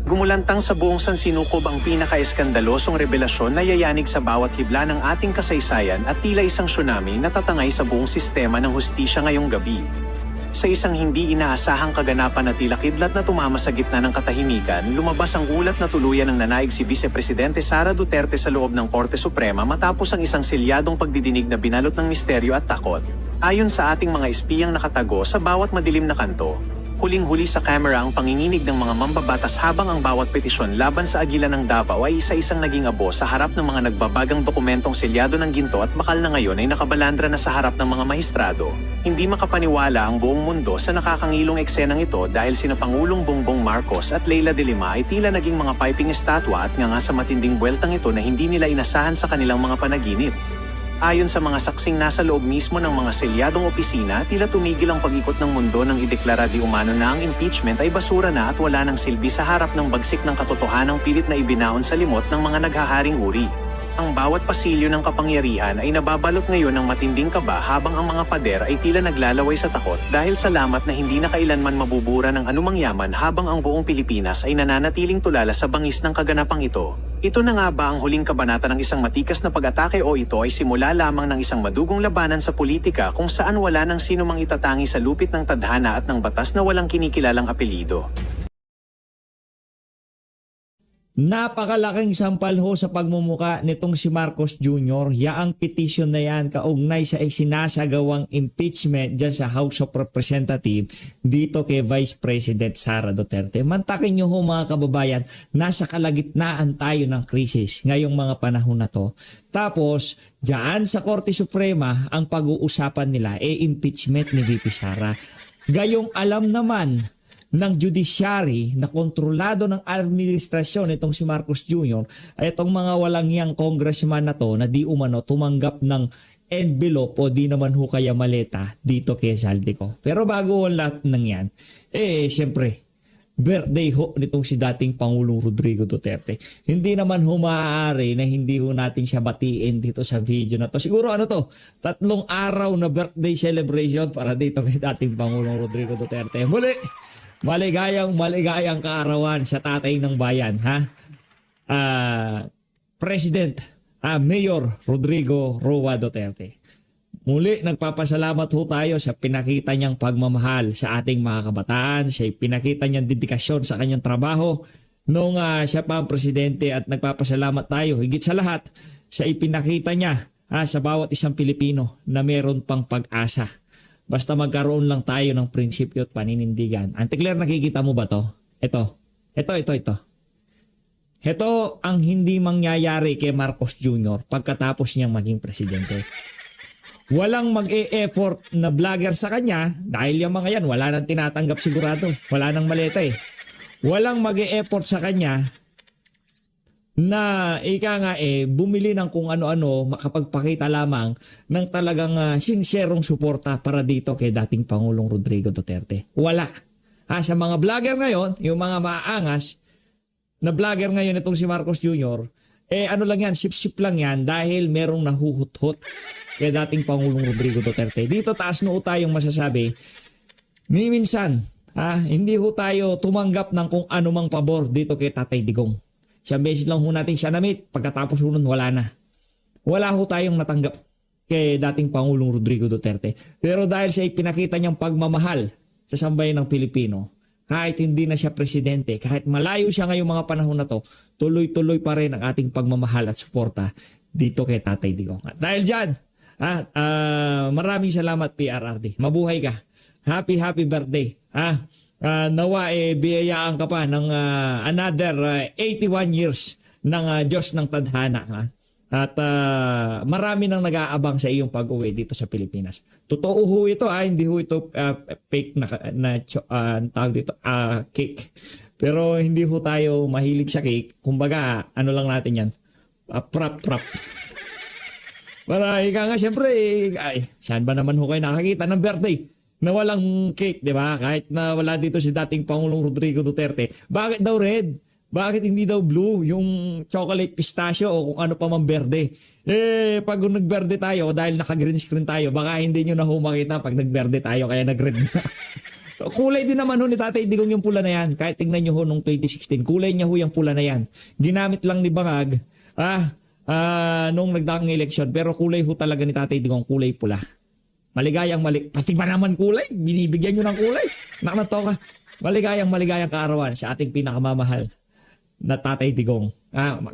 Gumulantang sa buong sansinukob ang pinaka-eskandalosong revelasyon na yayanig sa bawat hibla ng ating kasaysayan at tila isang tsunami na tatangay sa buong sistema ng hustisya ngayong gabi. Sa isang hindi inaasahang kaganapan na tila kidlat na tumama sa gitna ng katahimikan, lumabas ang ulat na tuluyan ng nanaig si Vice Presidente Sara Duterte sa loob ng Korte Suprema matapos ang isang selyadong pagdidinig na binalot ng misteryo at takot. Ayon sa ating mga espiyang nakatago sa bawat madilim na kanto, huling-huli sa kamera ang panginginig ng mga mambabatas habang ang bawat petisyon laban sa Agilan ng Davao ay isa-isang naging abo sa harap ng mga nagbabagang dokumentong selyado ng ginto at bakal na ngayon ay nakabalandra na sa harap ng mga maestrado. Hindi makapaniwala ang buong mundo sa nakakangilong eksenang ito dahil sina Pangulong Bongbong Marcos at Leila de Lima ay tila naging mga piping estatwa at nga sa matinding buweltang ito na hindi nila inasahan sa kanilang mga panaginip. Ayon sa mga saksing nasa loob mismo ng mga selyadong opisina, tila tumigil ang pag-ikot ng mundo nang ideklara di umano na ang impeachment ay basura na at wala ng silbi sa harap ng bagsik ng katotohanang pilit na ibinaon sa limot ng mga naghaharing uri. Ang bawat pasilyo ng kapangyarihan ay nababalot ngayon ng matinding kaba habang ang mga pader ay tila naglalaway sa takot dahil salamat na hindi na kailanman mabubura ng anumang yaman habang ang buong Pilipinas ay nananatiling tulala sa bangis ng kaganapang ito. Ito na nga ba ang huling kabanata ng isang matikas na pag-atake o ito ay simula lamang ng isang madugong labanan sa politika kung saan wala nang sino mang itatangi sa lupit ng tadhana at ng batas na walang kinikilalang apelyido? Napakalaking sampal ho sa pagmumuka nitong si Marcos Jr. Yaang petition na yan kaugnay sa isinasagawang impeachment dyan sa House of Representatives dito kay Vice President Sara Duterte. Mantakin nyo ho mga kababayan, nasa kalagitnaan tayo ng krisis ngayong mga panahon na to. Tapos, dyan sa Korte Suprema, ang pag-uusapan nila impeachment ni VP Sara. Gayong alam naman ng judiciary na kontrolado ng administrasyon itong si Marcos Jr. ay itong mga walang yang congressman na to na di umano tumanggap ng envelope o di naman ho kaya maleta dito kay Zaldico. Pero bago ang lahat ng yan, siyempre, birthday ho nitong si dating Pangulong Rodrigo Duterte. Hindi naman ho maaari na hindi ho natin siya batiin dito sa video na to. Siguro 3 araw na birthday celebration para dito kay dating Pangulong Rodrigo Duterte. Muli, maligayang kaarawan sa tatay ng bayan, ha? President, Mayor Rodrigo Roa Duterte. Muli, nagpapasalamat ho tayo sa pinakita niyang pagmamahal sa ating mga kabataan, sa pinakita niyang dedikasyon sa kanyang trabaho nung siya pa ang presidente at nagpapasalamat tayo higit sa lahat sa ipinakita niya sa bawat isang Pilipino na meron pang pag-asa. Basta magkaroon lang tayo ng prinsipyo at paninindigan. Auntie Claire, nakikita mo ba to? Ito. Ito ang hindi mangyayari kay Marcos Jr. pagkatapos niyang maging presidente. Walang mag-e-effort na vlogger sa kanya dahil yung mga yan, wala nang tinatanggap sigurado. Wala nang maleta eh. Walang mag-e-effort sa kanya na bumili ng kung ano-ano, makapagpakita lamang ng talagang sinserong suporta para dito kay dating Pangulong Rodrigo Duterte. Wala. Sa mga vlogger ngayon, yung mga maaangas na vlogger ngayon itong si Marcos Jr., lang yan, sip-sip lang yan dahil merong nahuhut-hut kay dating Pangulong Rodrigo Duterte. Dito taas noo tayong masasabi, ni minsan, hindi ho tayo tumanggap ng kung anumang pabor dito kay Tatay Digong. Siyang beses lang ho natin siya na-meet. Pagkatapos ho nun, wala na. Wala ho tayong natanggap kay dating Pangulong Rodrigo Duterte. Pero dahil sa ipinakita niyang pagmamahal sa sambayan ng Pilipino, kahit hindi na siya presidente, kahit malayo siya ngayong mga panahon na to, tuloy-tuloy pa rin ang ating pagmamahal at suporta dito kay Tatay Digong. At dahil dyan, maraming salamat PRRD. Mabuhay ka. Happy birthday. Nawa biyayaan ka pa ng another 81 years ng Diyos ng Tadhana. At marami nang nag-aabang sa iyong pag-uwi dito sa Pilipinas. Totoo ho ito, hindi ho ito fake na tawag dito, cake. Pero hindi ho tayo mahilig sa cake. Kumbaga, lang natin yan, prop. Para siyempre, saan ba naman ho kayo nakakita ng birthday na walang cake, di ba? Kahit na wala dito si dating Pangulong Rodrigo Duterte. Bakit daw red? Bakit hindi daw blue? Yung chocolate pistachio o kung ano pa man berde. Pag nagberde tayo, dahil naka-green screen tayo, baka hindi nyo na makita pag nagberde tayo, kaya nag-red na. Kulay din naman ho ni Tatay Digong yung pula na yan. Kahit tingnan nyo ho nung 2016, kulay niya ho yung pula na yan. Ginamit lang ni Bangag nung nagdaang eleksyon. Pero kulay ho talaga ni Tatay Digong, kulay pula. Pati ba naman kulay? Binibigyan nyo ng kulay? Naknatoka. Maligayang kaarawan sa ating pinakamamahal na Tatay Digong.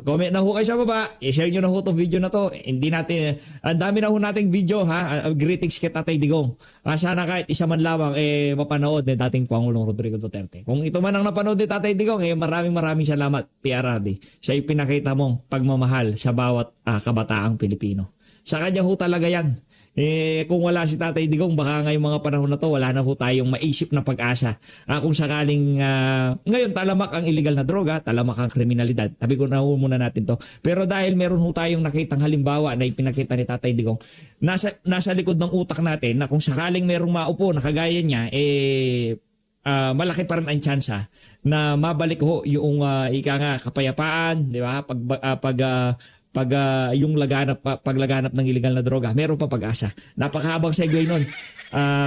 Comment na ho kayo sa baba. I-share nyo na ho itong video na to. Hindi natin, ang dami na ho nating video greetings kay Tatay Digong. Sana kahit isa man lamang mapanood ni dating Pangulong Rodrigo Duterte. Kung ito man ang napanood ni Tatay Digong, maraming salamat, PRRD. Siya ipinakita mong pagmamahal sa bawat kabataang Pilipino. Sa kanya ho talaga yan. Kung wala si Tatay Digong, baka ngayong mga panahon na to, wala na ho tayong maisip na pag-asa. Kung sakaling ngayon talamak ang illegal na droga, talamak ang kriminalidad. Tabi ko na ho muna natin to. Pero dahil meron ho tayong nakitang halimbawa na ipinakita ni Tatay Digong, nasa likod ng utak natin na kung sakaling merong maupo na kagaya niya, malaki pa rin ang tsansa na mabalik ho yung kapayapaan, di ba? Yung paglaganap ng illegal na droga, meron pa pag-asa. Napakahabang segue nun.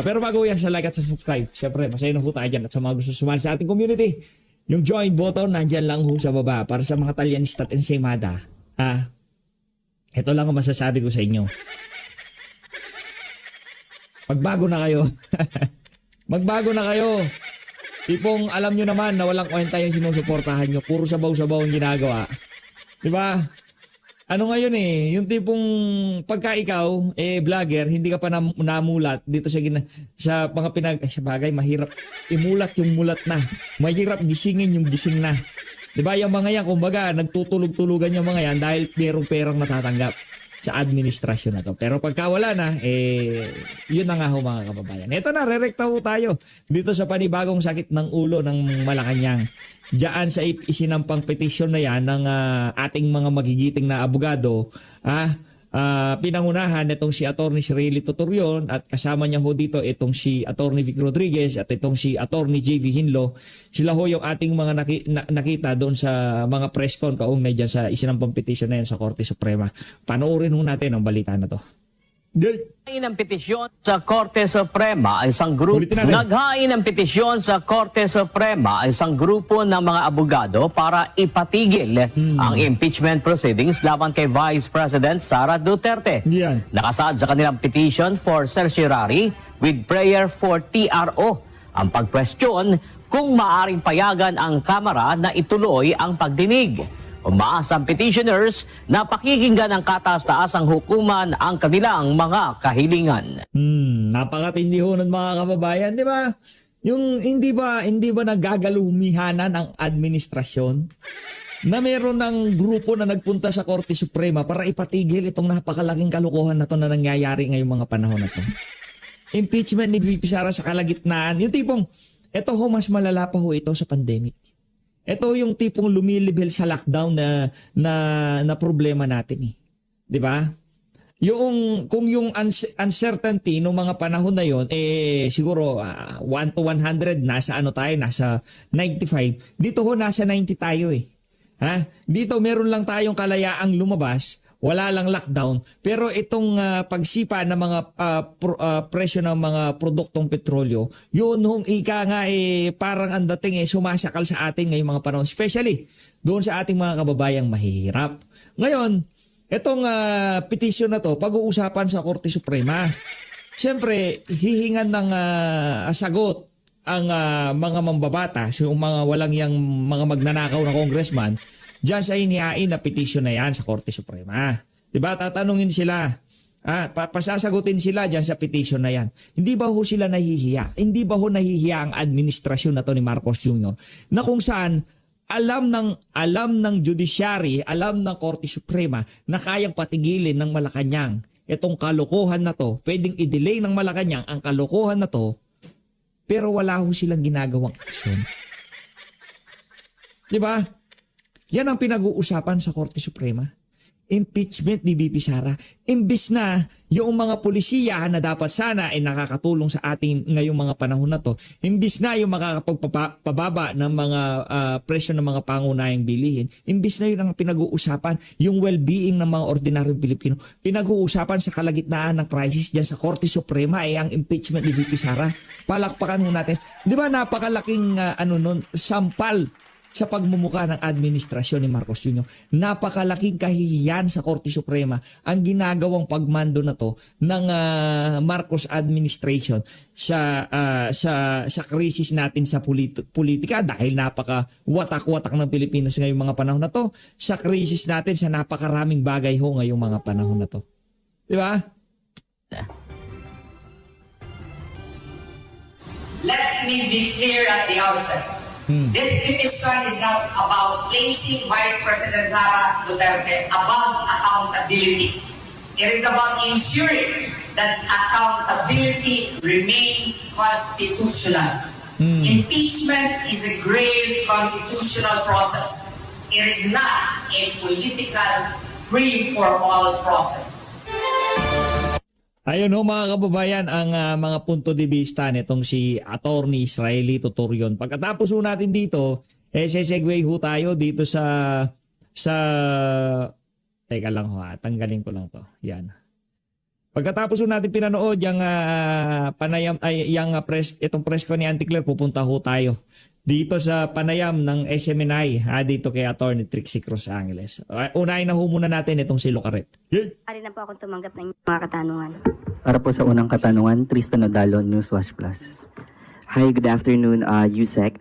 Pero bago yan sa like at sa subscribe, syempre masaya na ho tayo dyan. At sa mga gusto sumali sa ating community, yung join button nandyan lang ho sa baba. Para sa mga Talyanista at Ensaymada, ito lang ang masasabi ko sa inyo. Magbago na kayo. Magbago na kayo. Tipong alam nyo naman na walang kwenta yung sinusuportahan nyo. Puro sabaw-sabaw ang ginagawa. Diba? Ano ngayon yung tipong pagka ikaw, vlogger, hindi ka pa namulat dito sa mga sa bagay, mahirap imulat yung mulat na. Mahirap gisingin yung gising na. Diba yung mga yan, kumbaga, nagtutulog-tulugan yung mga yan dahil merong perang natatanggap sa administrasyon na to. Pero pagka wala na, yun na nga ho mga kababayan. Ito na, rerekta ho tayo dito sa panibagong sakit ng ulo ng Malacanang. Diyan sa isinampang petisyon na yan ng ating mga magigiting na abogado, pinangunahan itong si Atty. Shirley Tuturion at kasama niya ho dito itong si Atty. Vic Rodriguez at itong si Atty. JV Hinlo. Sila ho yung ating mga nakita doon sa mga press con kaugnay dyan sa isinampang petisyon na yan sa Korte Suprema. Panoorin ho natin ang balita na to. Naghain ng petisyon sa Korte Suprema ang isang grupo. Naghain ng petisyon sa Korte Suprema ang isang grupo ng mga abogado para ipatigil ang impeachment proceedings laban kay Vice President Sara Duterte. Yan. Nakasaad sa kanilang petition for certiorari with prayer for TRO ang pagkwestiyon kung maaring payagan ang Kamara na ituloy ang pagdinig. Umaasa ang petitioners na pakikinggan ng kataas-taasang hukuman ang kanilang mga kahilingan. Napakatindi ho nun mga kababayan, di ba? Yung hindi ba nagagalumihanan ang administrasyon na meron ng grupo na nagpunta sa Korte Suprema para ipatigil itong napakalaking kalokohan na to na nangyayari ngayong mga panahon na to. Impeachment ni VP Sara sa kalagitnaan. Yung tipong, eto ho mas malala pa ho ito sa pandemic. Ito yung tipong lumilibel sa lockdown na problema natin 'Di ba? Kung yung uncertainty ng mga panahon na yon siguro 1 to 100 nasa nasa 95. Dito ho nasa 90 tayo Dito meron lang tayong kalayaang lumabas. Wala lang lockdown. Pero itong pagsipa ng mga presyo ng mga produktong petrolyo, yun hong parang ang dating sumasakal sa atin ngayong mga panahon. Especially doon sa ating mga kababayang mahihirap. Ngayon, itong petition na to, pag-uusapan sa Korte Suprema. Siyempre, hihingan ng sagot ang mga mambabatas, yung mga walang yang mga magnanakaw na congressman, diyan sa inihain na petition na yan sa Korte Suprema. Diba? Tatanungin sila. Pasasagutin sila diyan sa petition na yan. Hindi ba ho sila nahihiya? Hindi ba ho nahihiya ang administrasyon na to ni Marcos Jr. na kung saan alam ng judiciary, alam ng Korte Suprema na kayang patigilin ng Malacanang itong kalokohan na to. Pwedeng i-delay ng Malacanang ang kalokohan na to, pero wala ho silang ginagawang aksyon. Diba? Yan ang pinag-uusapan sa Korte Suprema. impeachment ni VP Sara. Imbis na yung mga pulisiya na dapat sana ay nakakatulong sa ating ngayong mga panahon na to, imbis na yung makakapagpababa ng mga presyo ng mga pangunahing bilihin, imbis na yun ang pinag-uusapan, yung well-being ng mga ordinaryong Pilipino, pinag-uusapan sa kalagitnaan ng crisis dyan sa Korte Suprema ay ang impeachment ni VP Sara. Palakpakan ho natin. Di ba napakalaking sampal sa pagmumuka ng administrasyon ni Marcos Jr. Napakalaking kahihiyan sa Korte Suprema ang ginagawang pagmando na to ng Marcos administration sa krisis natin sa politika dahil napaka watak-watak ng Pilipinas ngayong mga panahon na to, sa krisis natin sa napakaraming bagay ho ngayong mga panahon na to. Di ba? Let me be clear at the outset. This petition is not about placing Vice President Sara Duterte above accountability. It is about ensuring that accountability remains constitutional. Impeachment is a grave constitutional process. It is not a political free-for-all process. Ayun ho mga kababayan ang mga punto de vista nitong si Attorney Israelito Torion. Pagkatapos ho natin dito, sesegue ho tayo dito sa teka lang ho, tanggalin ko lang to. Yan. Pagkatapos ho natin pinanood yung panayam ay itong press ko ni Auntie Claire, pupunta ho tayo dito sa panayam ng SMNI dito kay Attorney Trixie Cruz Angeles. Unahin na ho muna natin itong si Locaret. Ari na po akong tumanggap ng mga katanungan. Para po sa unang katanungan, Tristan Odalo, Newswatch Plus. Hi, good afternoon, Yusek.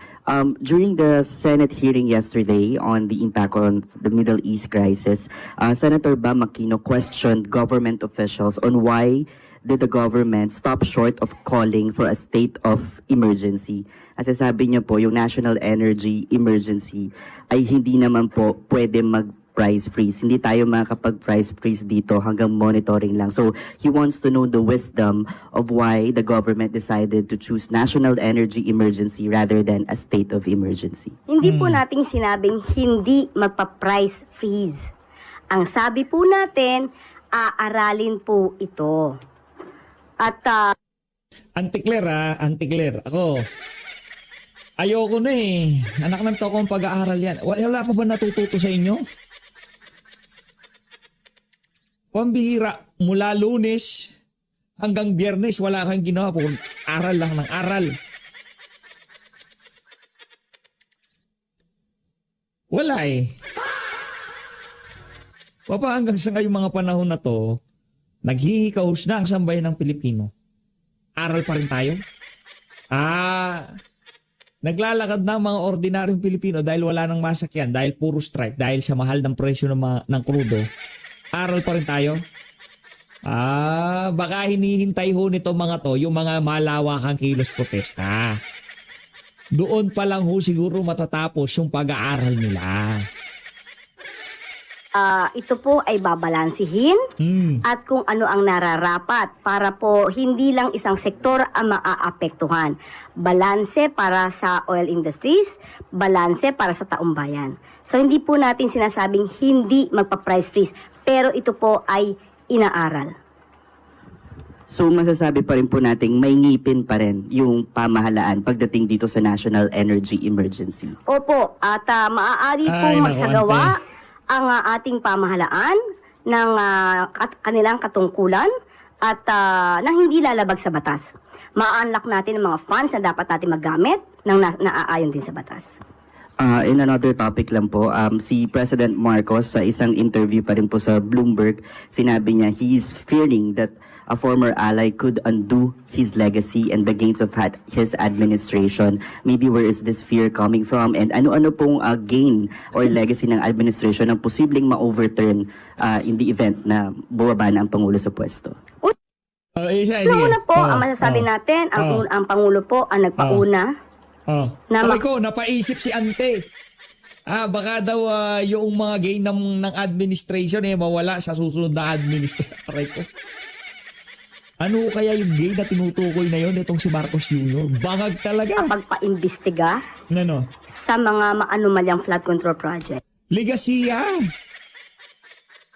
During the Senate hearing yesterday on the impact on the Middle East crisis, Senator Bam Aquino questioned government officials on why did the government stop short of calling for a state of emergency. As sabi niyo po, yung national energy emergency ay hindi naman po pwede mag-price freeze. Hindi tayo makakapag-price freeze dito hanggang monitoring lang. So he wants to know the wisdom of why the government decided to choose national energy emergency rather than a state of emergency. Hindi po nating sinabing hindi magpa-price freeze. Ang sabi po natin, aaralin po ito. At Auntie Claire, ako, ayoko na eh. Anak ng tokong pag-aaral yan. Wala pa ba natututo sa inyo? Pambihira, mula Lunes hanggang Biyernes, wala kang ginawa po. Aral lang ng aral. Wala eh. Papa, hanggang sa ngayong mga panahon na to, naghihikahos na ang sambayan ng Pilipino. Aral pa rin tayo? Naglalakad na ang mga ordinaryong Pilipino dahil wala nang masakyan, dahil puro strike, dahil sa mahal ng presyo ng krudo. Aral pa rin tayo? Baka hinihintay ho nito mga to, yung mga malawakang kilos protesta. Doon pa lang ho siguro matatapos yung pag-aaral nila. ito po ay babalansihin at kung ano ang nararapat para po hindi lang isang sektor ang maaapektuhan. Balanse para sa oil industries, balanse para sa taong bayan. So hindi po natin sinasabing hindi magpa-price freeze, pero ito po ay inaaral. So masasabi pa rin po nating may ngipin pa rin yung pamahalaan pagdating dito sa National Energy Emergency. Opo, at maaari pong magsagawa ang ating pamahalaan ng kanilang katungkulan at na hindi lalabag sa batas. Ma-unlock natin ang mga funds na dapat natin maggamit ng naaayon din sa batas. In another topic lang po, si President Marcos sa isang interview pa rin po sa Bloomberg, sinabi niya he's fearing that a former ally could undo his legacy and the gains of his administration. Maybe where is this fear coming from? And ano-ano pong gain or legacy ng administration ang posibleng ma-overturn in the event na bumaba na ang Pangulo sa pwesto? Una po, ang masasabi natin, ang Pangulo po ang nagpauna. Ko, napaisip si Ante. Baka daw yung mga gain ng administration mawala sa susunod na administration ko. Ano kaya yung gain na tinutukoy na yun itong si Marcos Jr.? Bangag talaga. Ang pagpaimbestiga sa mga maanumalyang flood control project. Ligasiya.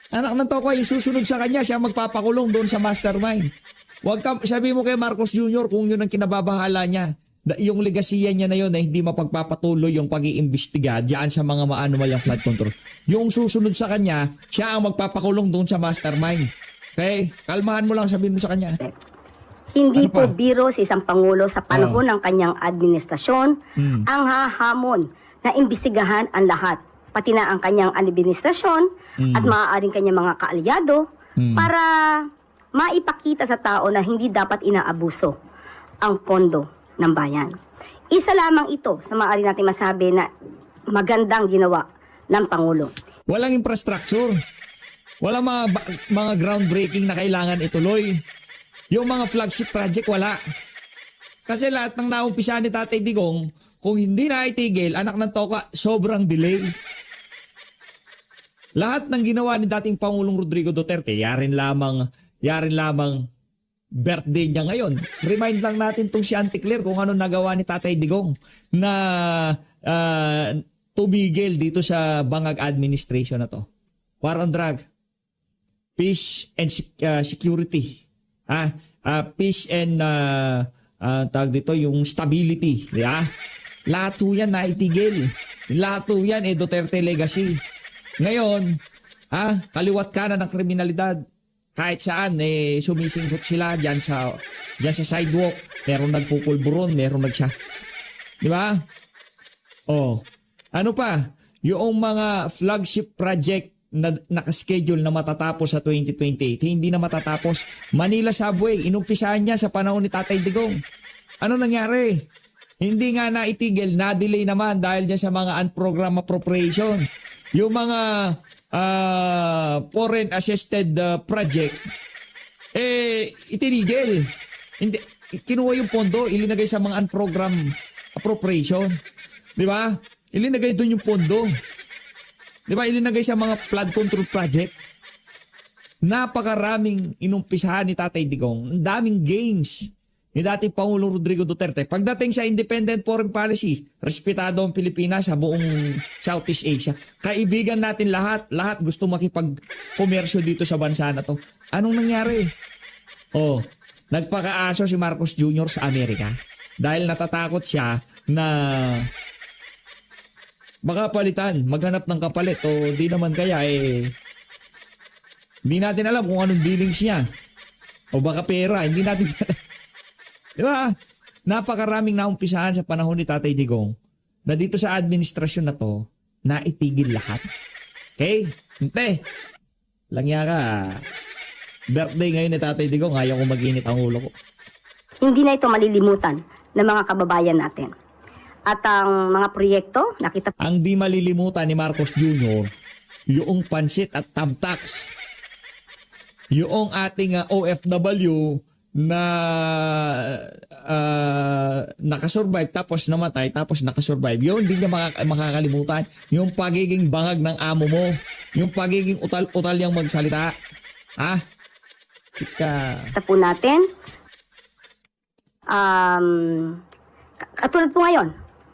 Anak ng toko, yung susunod sa kanya, siya magpapakulong doon sa mastermind. Huwag ka, sabi mo kay Marcos Jr. kung yun ang kinababahala niya. Yung legasiya niya na yun na hindi mapagpapatuloy yung pag-iimbestiga diyan sa mga maanomalyang flood control. Yung susunod sa kanya, siya ang magpapakulong doon sa mastermind. Okay? Kalmahan mo lang, sabihin mo sa kanya. Hindi Ano pa? po biro sa isang pangulo sa panahon ng kanyang administrasyon ang hahamon na imbestigahan ang lahat, pati na ang kanyang administrasyon at maaaring kanyang mga kaalyado para maipakita sa tao na hindi dapat inaabuso ang pondo ng bayan. Isa lamang ito sa maaari natin masabi na magandang ginawa ng Pangulo. Walang infrastructure. Walang mga groundbreaking na kailangan ituloy. Yung mga flagship project, wala. Kasi lahat ng naumpisa ni Tatay Digong, kung hindi na itigil, anak ng toka, sobrang delay. Lahat ng ginawa ni dating Pangulong Rodrigo Duterte, yarin lamang birthday niya ngayon. Remind lang natin tong si Auntie Claire kung ano nagawa ni Tatay Digong na tumigil dito sa bangag administration na to. War on drug. Peace and security. Peace and tawag dito yung stability. Yeah? Lahat yan naitigil. Lahat yan Duterte legacy. Ngayon, kaliwat kanan ng kriminalidad. Kahit saan, sumisingkot sila dyan sa sidewalk. Meron nagpupulburon, meron Di ba? Oh. Ano pa? Yung mga flagship project na nakaschedule na matatapos sa 2028, hindi na matatapos. Manila Subway, inumpisahan niya sa panahon ni Tatay Digong. Ano nangyari? Hindi nga naitigil, na-delay naman dahil dyan sa mga unprogrammed appropriation. Yung mga foreign assisted project itinigil. Hindi, kinuha yung pondo, ilinagay sa mga unprogrammed appropriation. Di ba? Ilinagay doon yung pondo. Di ba? Ilinagay sa mga flood control project. Napakaraming inumpisahan ni Tatay Digong. Ang daming gains ni dating Pangulong Rodrigo Duterte. Pagdating sa independent foreign policy, respetado ang Pilipinas sa buong Southeast Asia. Kaibigan natin lahat. Lahat gusto makipag-komersyo dito sa bansa na to. Anong nangyari? Nagpakaaso si Marcos Jr. sa Amerika dahil natatakot siya na baka palitan, maghanap ng kapalit o di naman kaya hindi natin alam kung anong dealings niya. O baka pera, hindi natin alam. Di ba? Napakaraming naumpisahan sa panahon ni Tatay Digong na dito sa administrasyon na to, naitigil lahat. Okay? Hinte. Langya ka. Birthday ngayon ni Tatay Digong, ayaw ko mag-init ang ulo ko. Hindi na ito malilimutan ng mga kababayan natin. At ang mga proyekto, nakita Ang di malilimutan ni Marcos Jr., yung pansit at tamtax. Yung ating OFW na nakasurvive tapos namatay tapos nakasurvive. Yun, hindi niya makakalimutan. Yung pagiging bangag ng amo mo. Yung pagiging utal-utal yung magsalita. Sika. po natin. Katulad po ngayon,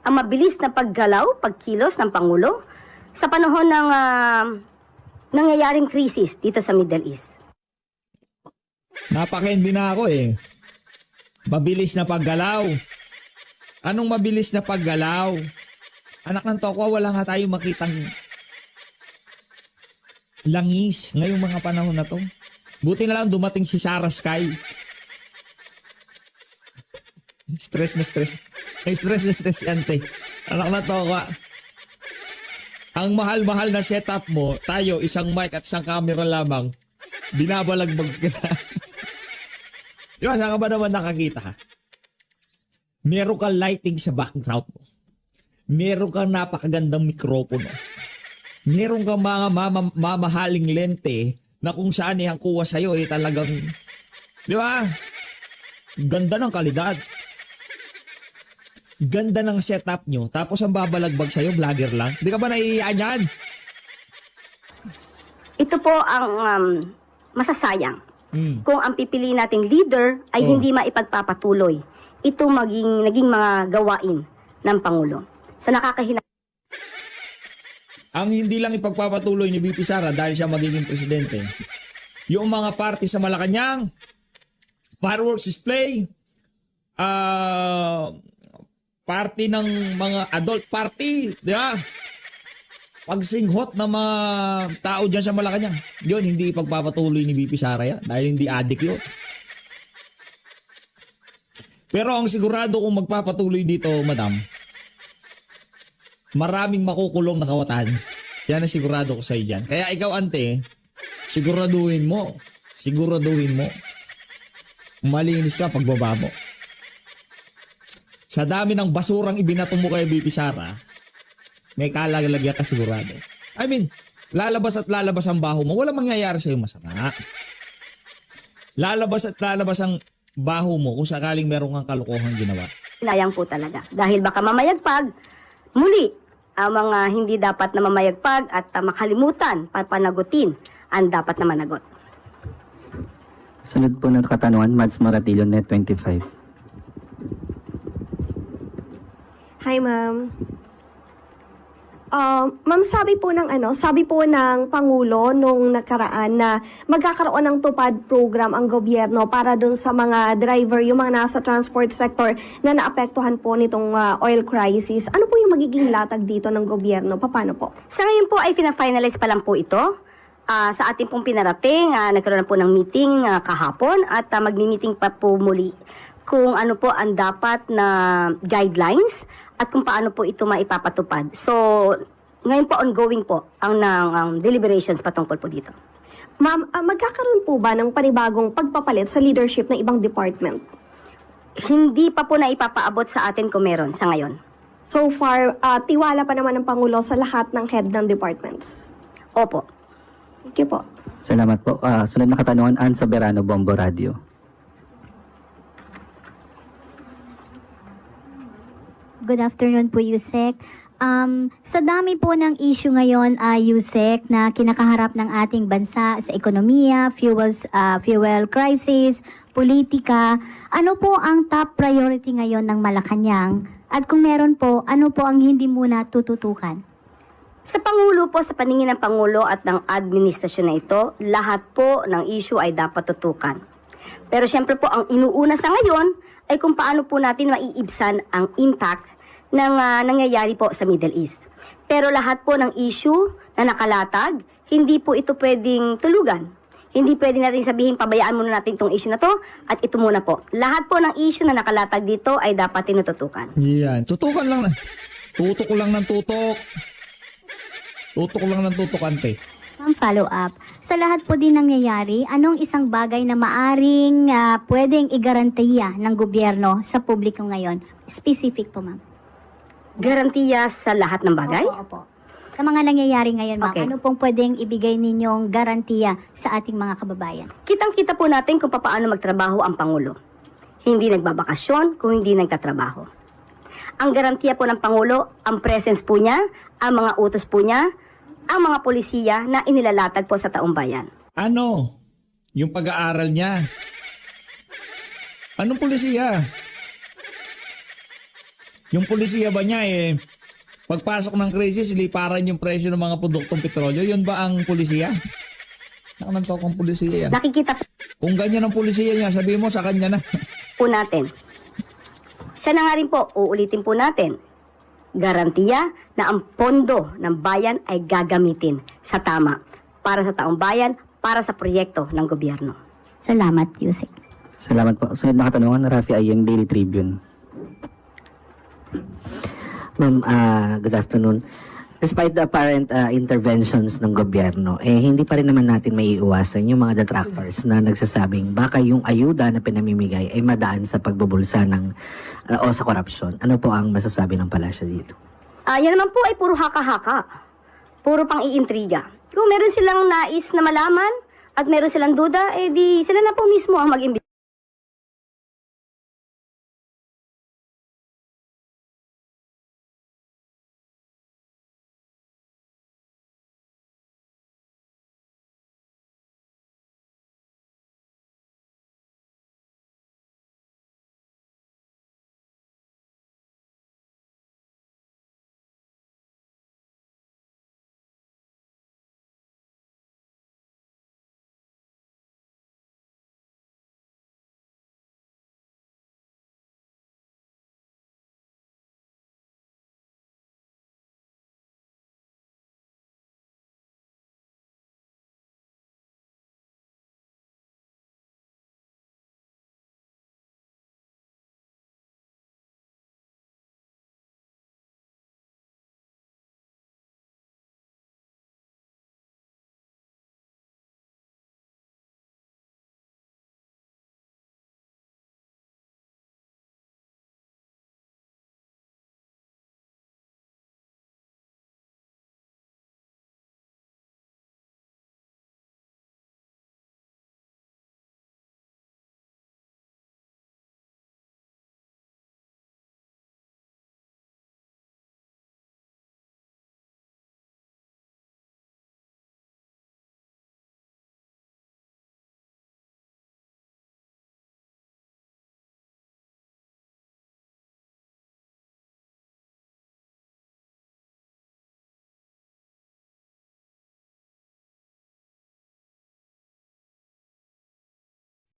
ang mabilis na paggalaw, pagkilos ng Pangulo sa panahon ng nangyayaring krisis dito sa Middle East. Napaka-hindi na ako Mabilis na paggalaw. Anong mabilis na paggalaw? Anak ng tokwa, wala nga tayong makitang langis ngayong mga panahon na to. Buti na lang dumating si Sarah Sky. Stress na stress. Stress na stress yan, te. Anak ng tokwa. Ang mahal-mahal na setup mo, tayo, isang mic at isang camera lamang, binabalagbag kita. Di ba, saan ka ba naman nakakita? Meron kang lighting sa background mo. Meron kang napakagandang mikropono. Meron kang mga mamahaling lente na kung saan ang kuha sa'yo talagang, di ba? Ganda ng kalidad. Ganda ng setup nyo. Tapos ang babalagbag sa'yo, vlogger lang. Di ka ba naiiyaan yan? Ito po ang masasayang. Kung ang pipiliin nating leader ay hindi maipagpapatuloy ito naging mga gawain ng Pangulo. So ang hindi lang ipagpapatuloy ni VP Sara dahil siya magiging presidente, yung mga party sa Malacanang, fireworks display, party ng mga adult party, di ba? Pagsinghot ng mga tao dyan sa Malacanang, yun, hindi ipagpapatuloy ni VP Sara yan dahil hindi adik yun. Pero ang sigurado kung magpapatuloy dito, madam, maraming makukulong na kawatan. Yan ang sigurado ko sa iyo dyan. Kaya ikaw, ante, siguraduhin mo. Malinis ka pagbaba mo. Sa dami ng basurang ibinato mo kay VP Sara, may kalalagyan ka sigurado. I mean, lalabas at lalabas ang baho mo, walang mangyayari sa'yo masama. Lalabas at lalabas ang baho mo kung sakaling meron kang kalokohang ginawa. Sayang po talaga. Dahil baka mamayagpag, muli, ang mga hindi dapat na mamayagpag at makalimutan, papanagutin ang dapat na managot. Sunod po na katanungan, Mads Maratillo, Net 25. Hi, ma'am. Ma'am, sabi po ng Pangulo nung nakaraan na magkakaroon ng tupad program ang gobyerno para dun sa mga driver, yung mga nasa transport sector na naapektuhan po nitong oil crisis. Ano po yung magiging latag dito ng gobyerno? Paano po? Sa ngayon po ay fina-finalize pa lang po ito. Sa ating pong pinarating, nagkaroon na po ng meeting kahapon at magmi-meeting pa po muli kung ano po ang dapat na guidelines at kung paano po ito maipapatupad. So, ngayon po ongoing po ang deliberations patungkol po dito. Ma'am, magkakaroon po ba ng panibagong pagpapalit sa leadership ng ibang department? Hindi pa po na ipapaabot sa atin kung meron sa ngayon. So far, tiwala pa naman ng Pangulo sa lahat ng head ng departments. Opo. Thank you po. Salamat po. Sunod na katanungan, Ann Soberano, Bombo Radio. Good afternoon po, Yusek. Sa dami po ng issue ngayon, Yusek, na kinakaharap ng ating bansa sa ekonomiya, fuel crisis, politika, ano po ang top priority ngayon ng Malacanang? At kung meron po, ano po ang hindi muna tututukan? Sa Pangulo po, sa paningin ng Pangulo at ng administrasyon na ito, lahat po ng issue ay dapat tutukan. Pero syempre po, ang inuuna sa ngayon ay kung paano po natin maiibsan ang impact ng nangyayari po sa Middle East. Pero lahat po ng issue na nakalatag, hindi po ito pwedeng tulugan. Hindi pwede natin sabihin, pabayaan muna natin itong issue na to at ito muna po. Lahat po ng issue na nakalatag dito ay dapat tinututukan. Yan. Tutukan lang. Tutok lang ng tutok. Tutok lang ng tutok, ante. Ang follow-up, sa lahat po din nangyayari, anong isang bagay na maaring pwedeng igarantiya ng gobyerno sa publiko ngayon? Specific po, ma'am. Garantiya sa lahat ng bagay? Opo. Sa mga nangyayari ngayon, ma'am, Okay. ano pong pwedeng ibigay ninyong garantiya sa ating mga kababayan? Kitang-kita po natin kung paano magtrabaho ang Pangulo. Hindi nagbabakasyon kung hindi nagtatrabaho. Ang garantiya po ng Pangulo, ang presence po niya, ang mga utos po niya, ang mga polisiya na inilalatag po sa taong bayan. Ano? Yung pag-aaral niya. Anong pulisiya? Yung pulisiya ba niya pagpasok ng krisis, liparan yung presyo ng mga produktong petrolyo? Yun ba ang pulisiya? Nakanantok ang pulisiya yan. Nakikita Kung ganyan ang pulisiya niya, sabihin mo sa kanya na. po natin. Siya na nga rin po, uulitin po natin, garantiya na ang pondo ng bayan ay gagamitin sa tama para sa taong bayan, para sa proyekto ng gobyerno. Salamat, Yusek. Salamat po. Sunod na katanungan, Rafi Ayeng, Daily Tribune. Ma'am, good afternoon. Despite the apparent interventions ng gobyerno, hindi pa rin naman natin maiiwasan yung mga detractors na nagsasabing baka yung ayuda na pinamimigay ay madaan sa pagbubulsa ng o sa korupsyon. Ano po ang masasabi ng palasyo dito? Yan naman po ay puro haka-haka. Puro pang iintriga. Kung meron silang nais na malaman at meron silang duda, di sila na po mismo ang mag-imbestiga.